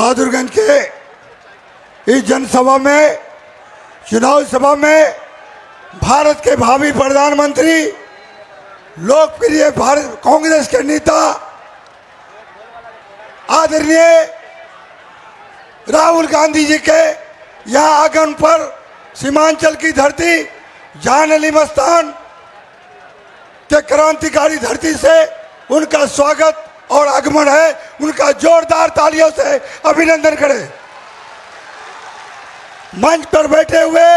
बहादुरगंज के इस जनसभा में, चुनाव सभा में भारत के भावी प्रधानमंत्री, लोकप्रिय भारत कांग्रेस के नेता आदरणीय राहुल गांधी जी के यहाँ आगमन पर सीमांचल की धरती, जान अली मस्तान के क्रांतिकारी धरती से उनका स्वागत और आगमन है। उनका जोरदार तालियों से अभिनंदन करें। मंच पर बैठे हुए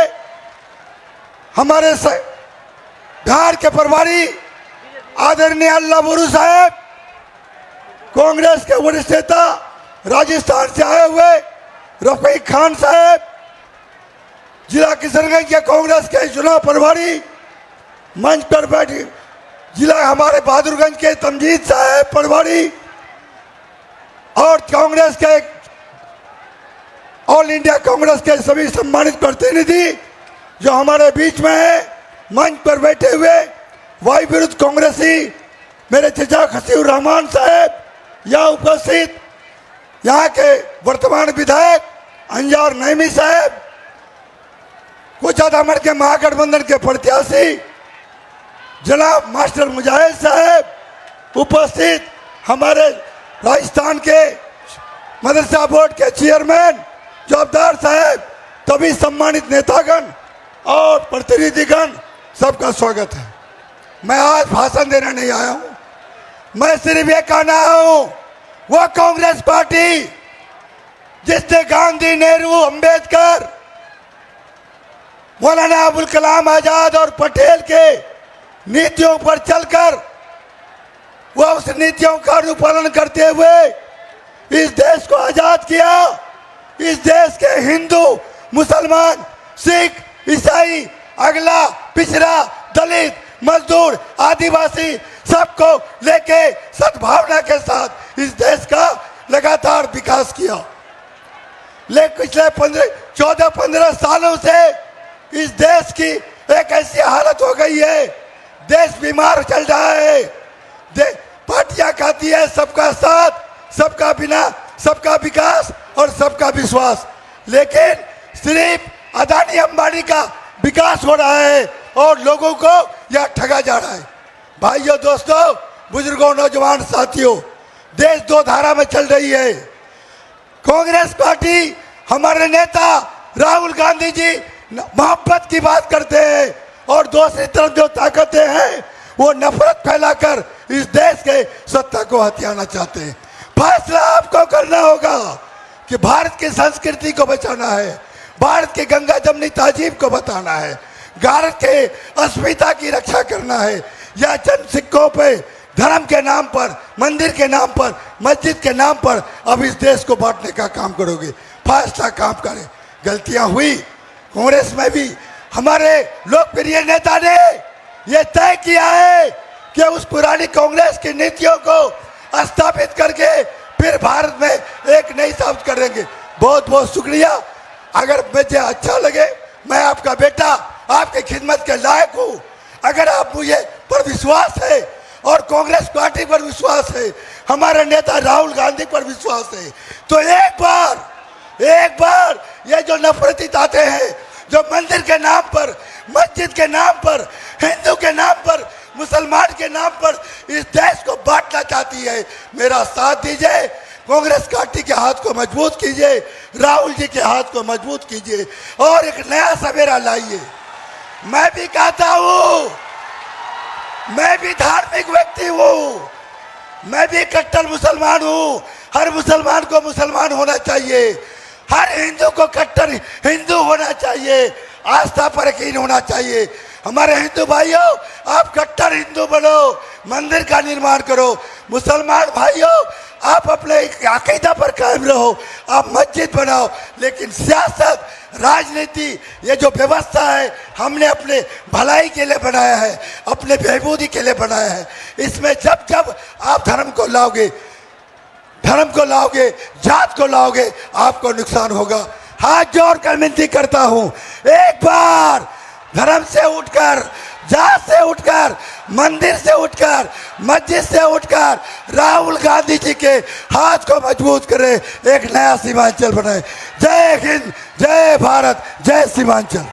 हमारे बिहार के प्रभारी आदरणीय अल्लाह बुरु साहब, कांग्रेस के वरिष्ठ नेता राजस्थान से आए हुए रफीक खान साहब, जिला किशनगंज के कांग्रेस के चुनाव प्रभारी, मंच पर बैठे जिला हमारे बहादुरगंज के तमजीद साहब प्रभारी और कांग्रेस के ऑल इंडिया कांग्रेस के सभी सम्मानित प्रतिनिधि जो हमारे बीच में है, मंच पर बैठे हुए वायु विरुद्ध कांग्रेसी मेरे चचा खसीउर रहमान साहब, यहाँ उपस्थित यहाँ के वर्तमान विधायक अंजार नईमी साहब, कोचाधामर के महागठबंधन के प्रत्याशी जनाब मास्टर मुजाहिद साहब, उपस्थित हमारे राजस्थान के मदरसा बोर्ड के चेयरमैन जोबदार साहब, तभी सम्मानित नेतागण और प्रतिनिधिगण, सबका स्वागत है। मैं आज भाषण देने नहीं आया हूं, मैं सिर्फ ये कहना हूं, वो कांग्रेस पार्टी जिसने गांधी, नेहरू, अंबेडकर, मौलाना अबुल कलाम आजाद और पटेल के नीतियों पर चलकर वह उस नीतियों का अनुपालन करते हुए इस देश को आजाद किया। इस देश के हिंदू, मुसलमान, सिख, ईसाई, अगला, पिछड़ा, दलित, मजदूर, आदिवासी सबको लेके सद्भावना के साथ इस देश का लगातार विकास किया। लेकिन पिछले 14-15 सालों से इस देश की एक ऐसी हालत हो गई है, देश बीमार चल रहा है। पार्टियां कहती है सबका साथ, सबका बिना, सबका विकास और सबका विश्वास, लेकिन सिर्फ अदानी अंबानी का विकास हो रहा है और लोगों को यह ठगा जा रहा है। भाइयों, दोस्तों, बुजुर्गों, नौजवान साथियों, देश दो धारा में चल रही है। कांग्रेस पार्टी, हमारे नेता राहुल गांधी जी मोहब्बत की बात करते हैं और दूसरी तरफ जो ताकतें हैं वो नफरत फैलाकर इस देश के सत्ता को हथियाना चाहते हैं। फैसला आपको करना होगा कि भारत की संस्कृति को बचाना है, भारत के गंगा जमनी तहजीब को बताना है, भारत के अस्मिता की रक्षा करना है, या चंद सिक्कों पे धर्म के नाम पर, मंदिर के नाम पर, मस्जिद के नाम पर अब इस देश को बांटने का काम करोगे। फैसला काम करें। गलतियां हुई कांग्रेस में भी, हमारे लोकप्रिय नेता ने यह तय किया है कि उस पुरानी कांग्रेस की नीतियों को स्थापित करके फिर भारत में एक नई स्थापित करेंगे। बहुत बहुत शुक्रिया। अगर मुझे अच्छा लगे, मैं आपका बेटा, आपकी खिदमत के लायक हूँ। अगर आप मुझे पर विश्वास है और कांग्रेस पार्टी पर विश्वास है, हमारे नेता राहुल गांधी पर विश्वास है, तो एक बार ये जो नफरती ताकतें हैं, जो मंदिर के नाम पर, मस्जिद के नाम पर, हिंदू के नाम पर, मुसलमान के नाम पर इस देश को बांटना चाहती है, मेरा साथ दीजिए। कांग्रेस पार्टी के हाथ को मजबूत कीजिए, राहुल जी के हाथ को मजबूत कीजिए और एक नया सवेरा लाइए। मैं भी कहता हूँ, मैं भी धार्मिक व्यक्ति हूँ, मैं भी कट्टर मुसलमान हूँ। हर मुसलमान को मुसलमान होना चाहिए, हर हिंदू को कट्टर हिंदू होना चाहिए, आस्था पर यकीन होना चाहिए। हमारे हिंदू भाइयों, आप कट्टर हिंदू बनो, मंदिर का निर्माण करो। मुसलमान भाइयों, आप अपने अकीदा पर कायम रहो, आप मस्जिद बनाओ, लेकिन सियासत, राजनीति, ये जो व्यवस्था है हमने अपने भलाई के लिए बनाया है, अपने बहबूदी के लिए बनाया है। इसमें जब जब आप धर्म को लाओगे, जात को लाओगे, आपको नुकसान होगा। हाथ जोड़कर विनती करता हूं, एक बार धर्म से उठकर जहां से उठकर, मंदिर से उठकर, मस्जिद से उठकर राहुल गांधी जी के हाथ को मजबूत करे, एक नया सीमांचल बनाए। जय हिंद, जय भारत, जय सीमांचल।